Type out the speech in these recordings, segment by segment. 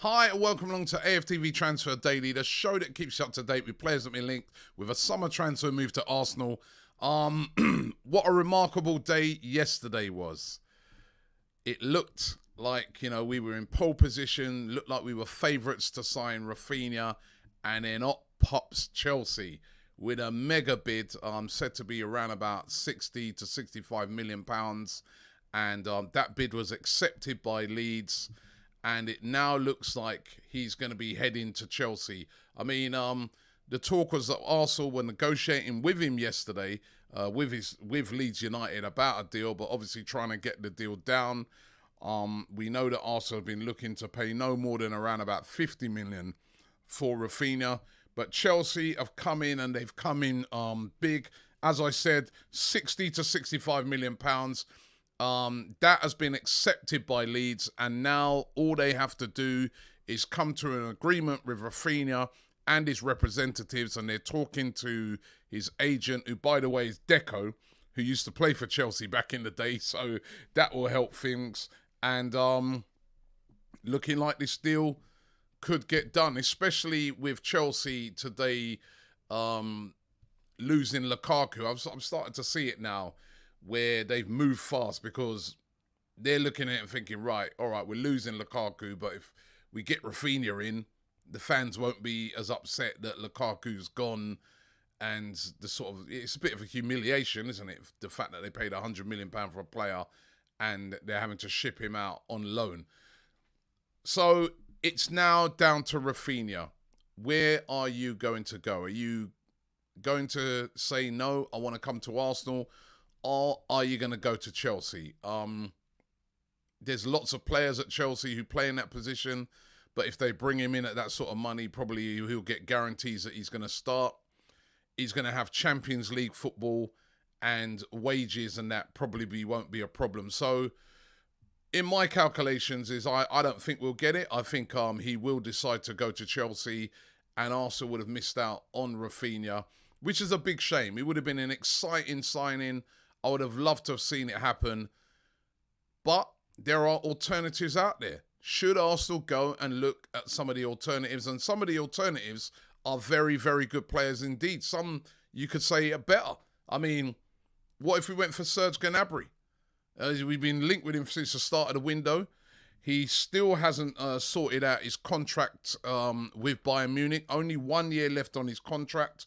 Hi and welcome along to AFTV Transfer Daily, the show that keeps you up to date with players that have been linked with a summer transfer move to Arsenal. What a remarkable day yesterday was. It looked like, we were in pole position, looked like we were favourites to sign Raphinha, and then up pops Chelsea with a mega bid said to be around about 60 to 65 million pounds, and that bid was accepted by Leeds. And it now looks like he's going to be heading to Chelsea. I mean, the talk was that Arsenal were negotiating with him yesterday, with Leeds United about a deal, but obviously trying to get the deal down. We know that Arsenal have been looking to pay no more than around about 50 million for Raphinha, but Chelsea have come in and they've come in big. As I said, 60 to 65 million pounds. That has been accepted by Leeds, and now all they have to do is come to an agreement with Raphinha and his representatives, and they're talking to his agent, who, by the way, is Deco, who used to play for Chelsea back in the day, so that will help things. And looking like this deal could get done, especially with Chelsea today losing Lukaku. I'm starting to see it now, where they've moved fast because they're looking at it and thinking, right, all right, we're losing Lukaku, but if we get Raphinha in, the fans won't be as upset that Lukaku's gone. And it's a bit of a humiliation, isn't it? The fact that they paid £100 million for a player and they're having to ship him out on loan. So it's now down to Raphinha. Where are you going to go? Are you going to say, no, I want to come to Arsenal? Or are you going to go to Chelsea? There's lots of players at Chelsea who play in that position, but if they bring him in at that sort of money, probably he'll get guarantees that he's going to start. He's going to have Champions League football and wages, and that probably won't be a problem. So in my calculations I don't think we'll get it. I think he will decide to go to Chelsea, and Arsenal would have missed out on Raphinha, which is a big shame. It would have been an exciting signing. I would have loved to have seen it happen. But there are alternatives out there. Should Arsenal go and look at some of the alternatives? And some of the alternatives are very, very good players indeed. Some, you could say, are better. I mean, what if we went for Serge Gnabry? We've been linked with him since the start of the window. He still hasn't sorted out his contract with Bayern Munich. Only 1 year left on his contract.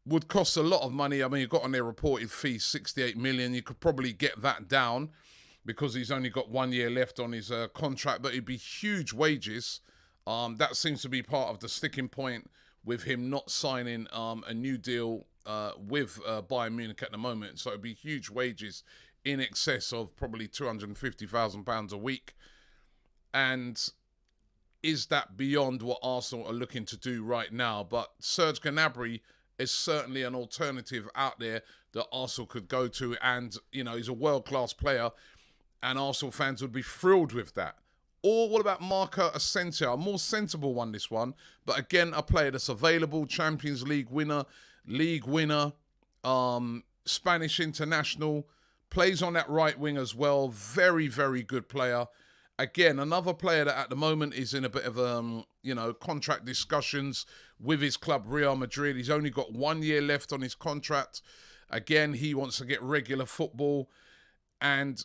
Would cost a lot of money. I mean, you've got on their reported fee 68 million. You could probably get that down because he's only got 1 year left on his contract, but it'd be huge wages. That seems to be part of the sticking point with him not signing a new deal with Bayern Munich at the moment. So it'd be huge wages in excess of probably £250,000 a week. And is that beyond what Arsenal are looking to do right now? But Serge Gnabry is certainly an alternative out there that Arsenal could go to. And, he's a world-class player, and Arsenal fans would be thrilled with that. Or what about Marco Asensio? A more sensible one, this one. But again, a player that's available, Champions League winner, Spanish international, plays on that right wing as well. Very, very good player. Again, another player that at the moment is in a bit of, contract discussions with his club, Real Madrid. He's only got 1 year left on his contract. Again, he wants to get regular football. And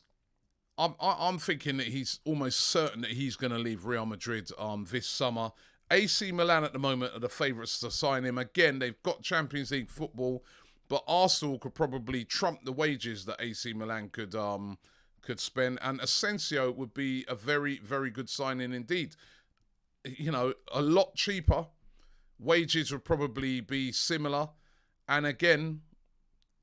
I'm thinking that he's almost certain that he's going to leave Real Madrid this summer. AC Milan at the moment are the favourites to sign him. Again, they've got Champions League football, but Arsenal could probably trump the wages that AC Milan could spend, and Asensio would be a very, very good signing indeed. A lot cheaper. Wages would probably be similar. And again,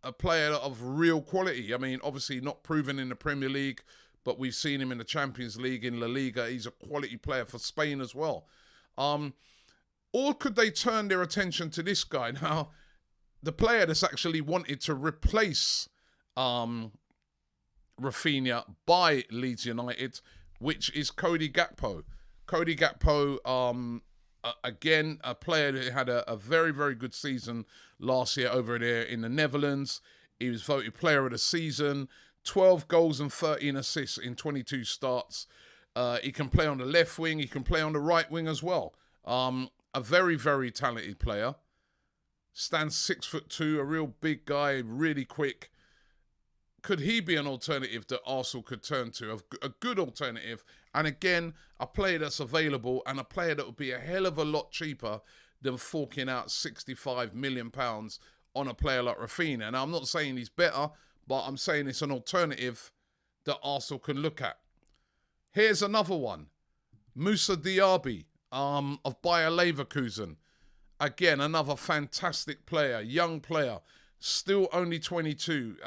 a player of real quality. I mean, obviously not proven in the Premier League, but we've seen him in the Champions League, in La Liga. He's a quality player for Spain as well. Or could they turn their attention to this guy? Now, the player that's actually wanted to replace Raphinha by Leeds United, which is Cody Gakpo. Cody Gakpo, again, a player that had a very, very good season last year over there in the Netherlands. He was voted player of the season, 12 goals and 13 assists in 22 starts. He can play on the left wing. He can play on the right wing as well. A very, very talented player. Stands 6'2", a real big guy, really quick. Could he be an alternative that Arsenal could turn to? A good alternative. And again, a player that's available and a player that would be a hell of a lot cheaper than forking out £65 million on a player like Raphinha. And I'm not saying he's better, but I'm saying it's an alternative that Arsenal can look at. Here's another one. Moussa Diaby of Bayer Leverkusen. Again, another fantastic player, young player, still only 22.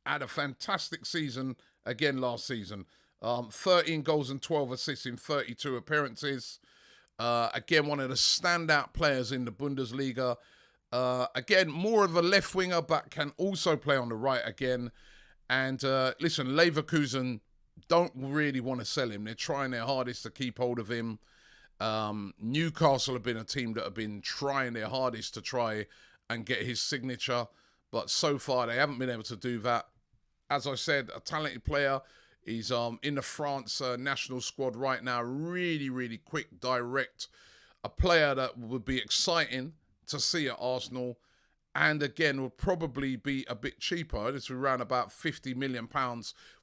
Had a fantastic season again last season. 13 goals and 12 assists in 32 appearances. Again, one of the standout players in the Bundesliga. Again, more of a left winger, but can also play on the right again. And listen, Leverkusen don't really want to sell him. They're trying their hardest to keep hold of him. Newcastle have been a team that have been trying their hardest to try and get his signature. But so far, they haven't been able to do that. As I said, a talented player. He's in the France national squad right now. Really, really quick, direct. A player that would be exciting to see at Arsenal. And again, will probably be a bit cheaper. It's around about £50 million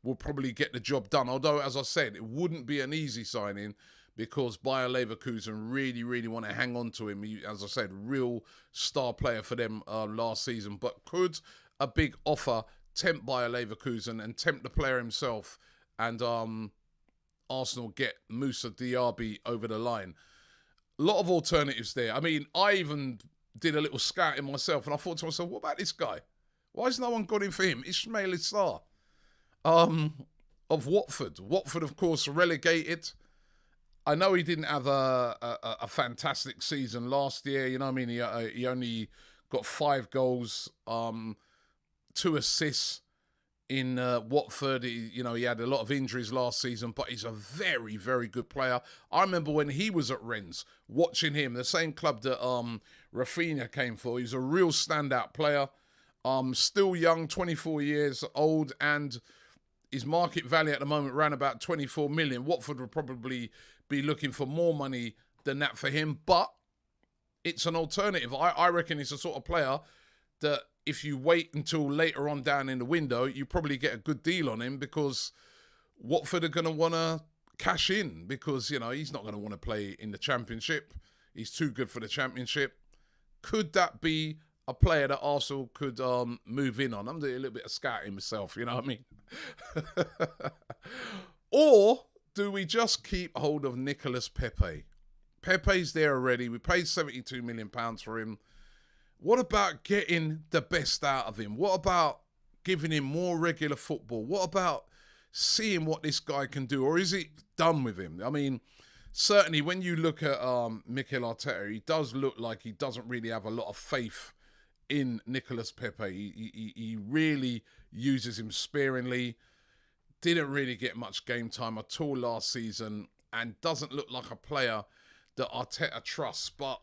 will probably get the job done. Although, as I said, it wouldn't be an easy signing because Bayer Leverkusen really, really want to hang on to him. He, as I said, real star player for them last season. But could a big offer tempt Bayer Leverkusen and tempt the player himself and Arsenal get Moussa Diaby over the line? A lot of alternatives there. I mean, I even did a little scouting myself and I thought to myself, what about this guy? Why has no one got him for him? Ismaila Sarr of Watford. Watford, of course, relegated. I know he didn't have a fantastic season last year. You know what I mean? He only got 5 goals, 2 assists in Watford. He had a lot of injuries last season, but he's a very, very good player. I remember when he was at Rennes, watching him, the same club that Raphinha came for. He's a real standout player. Still young, 24 years old, and his market value at the moment around about 24 million. Watford would probably be looking for more money than that for him, but it's an alternative. I reckon he's the sort of player that if you wait until later on down in the window, you probably get a good deal on him because Watford are going to want to cash in because, he's not going to want to play in the Championship. He's too good for the Championship. Could that be a player that Arsenal could move in on? I'm doing a little bit of scouting myself, you know what I mean? Or do we just keep hold of Nicolas Pepe? Pepe's there already. We paid £72 million for him. What about getting the best out of him? What about giving him more regular football? What about seeing what this guy can do? Or is it done with him? I mean, certainly when you look at Mikel Arteta, he does look like he doesn't really have a lot of faith in Nicolas Pepe. He really uses him sparingly. Didn't really get much game time at all last season and doesn't look like a player that Arteta trusts. But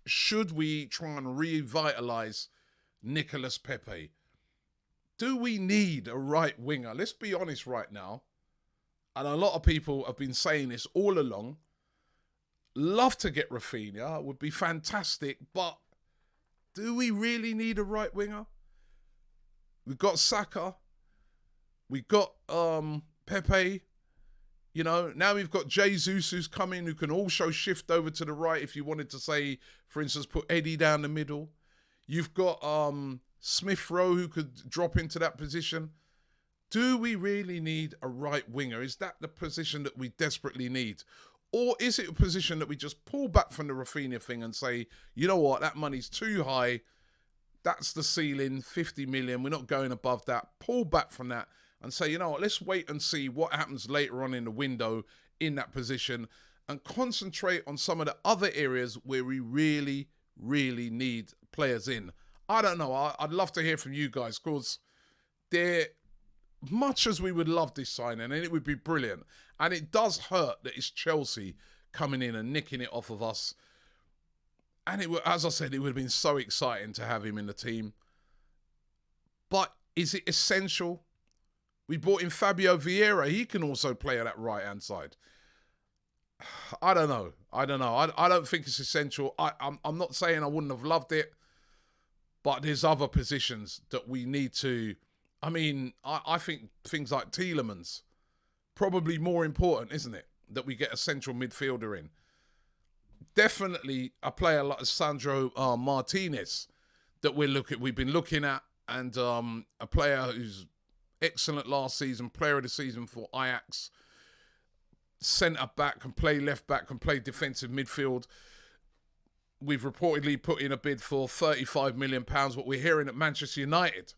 should we try and revitalise Nicolas Pepe? Do we need a right winger? Let's be honest right now. And a lot of people have been saying this all along. Love to get Raphinha. Would be fantastic. But do we really need a right winger? We've got Saka. We've got Pepe. Now we've got Jesus who's coming, who can also shift over to the right if you wanted to say, for instance, put Eddie down the middle. You've got Smith Rowe who could drop into that position. Do we really need a right winger? Is that the position that we desperately need? Or is it a position that we just pull back from the Raphinha thing and say, you know what, that money's too high. That's the ceiling, 50 million. We're not going above that. Pull back from that and say, you know what, let's wait and see what happens later on in the window in that position and concentrate on some of the other areas where we really, really need players in. I don't know. I'd love to hear from you guys because much as we would love this signing, and it would be brilliant, and it does hurt that it's Chelsea coming in and nicking it off of us. And as I said, it would have been so exciting to have him in the team. But is it essential? We brought in Fabio Vieira. He can also play on that right-hand side. I don't know. I don't think it's essential. I'm not saying I wouldn't have loved it, but there's other positions that we need to... I mean, I think things like Tielemans, probably more important, isn't it? That we get a central midfielder in. Definitely a player like Lisandro Martinez that we've been looking at, and a player who's excellent last season, player of the season for Ajax. Centre back, can play left back, can play defensive midfield. We've reportedly put in a bid for £35 million. What we're hearing at Manchester United,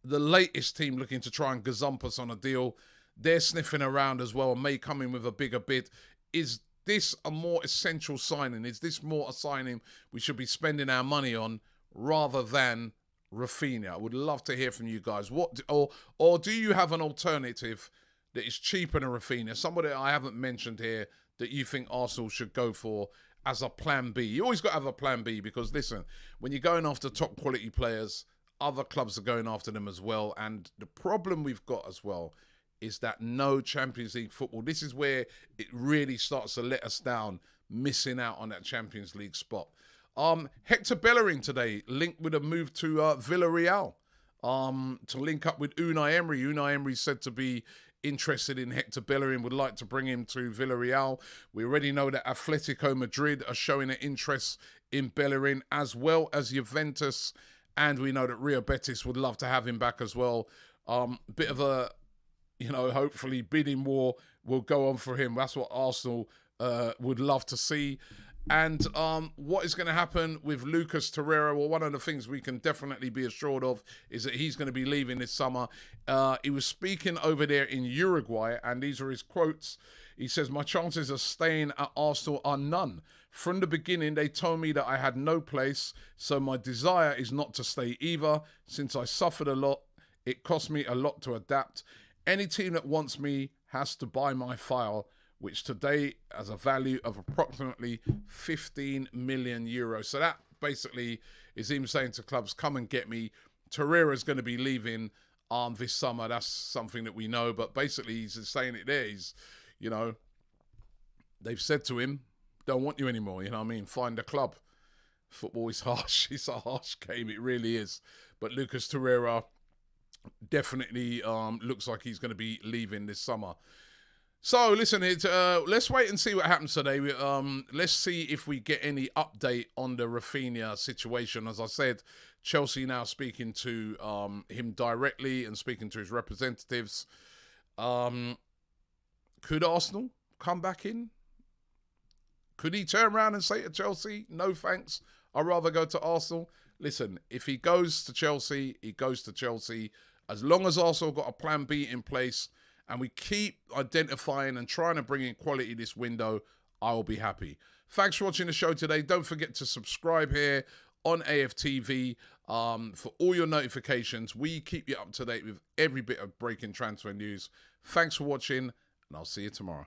the latest team looking to try and gazump us on a deal, they're sniffing around as well and may come in with a bigger bid. Is this a more essential signing? Is this more a signing we should be spending our money on rather than Raphinha? I would love to hear from you guys. Or do you have an alternative that is cheaper than Raphinha, somebody I haven't mentioned here, that you think Arsenal should go for as a plan B? You always got to have a plan B, because listen, when you're going after top quality players, other clubs are going after them as well. And the problem we've got as well is that no Champions League football. This is where it really starts to let us down, missing out on that Champions League spot. Hector Bellerin today linked with a move to Villarreal to link up with Unai Emery. Unai Emery said to be interested in Hector Bellerin, would like to bring him to Villarreal. We already know that Atletico Madrid are showing an interest in Bellerin, as well as Juventus, and we know that Real Betis would love to have him back as well. Bit of a, hopefully bidding war will go on for him. That's what Arsenal would love to see. And what is going to happen with Lucas Torreira? Well, one of the things we can definitely be assured of is that he's going to be leaving this summer. He was speaking over there in Uruguay, and these are his quotes. He says, "My chances of staying at Arsenal are none. From the beginning, they told me that I had no place, so my desire is not to stay either. Since I suffered a lot, it cost me a lot to adapt. Any team that wants me has to buy my file, which today has a value of approximately €15 million. So that basically is him saying to clubs, come and get me. Torreira's going to be leaving this summer. That's something that we know. But basically, he's saying it there. He's, they've said to him, don't want you anymore. You know what I mean? Find a club. Football is harsh. It's a harsh game. It really is. But Lucas Torreira definitely looks like he's going to be leaving this summer. So, listen, let's wait and see what happens today. Let's see if we get any update on the Raphinha situation. As I said, Chelsea now speaking to him directly and speaking to his representatives. Could Arsenal come back in? Could he turn around and say to Chelsea, no thanks, I'd rather go to Arsenal? Listen, if he goes to Chelsea, he goes to Chelsea. As long as Arsenal got a plan B in place, and we keep identifying and trying to bring in quality this window, I will be happy. Thanks for watching the show today. Don't forget to subscribe here on AFTV for all your notifications. We keep you up to date with every bit of breaking transfer news. Thanks for watching, and I'll see you tomorrow.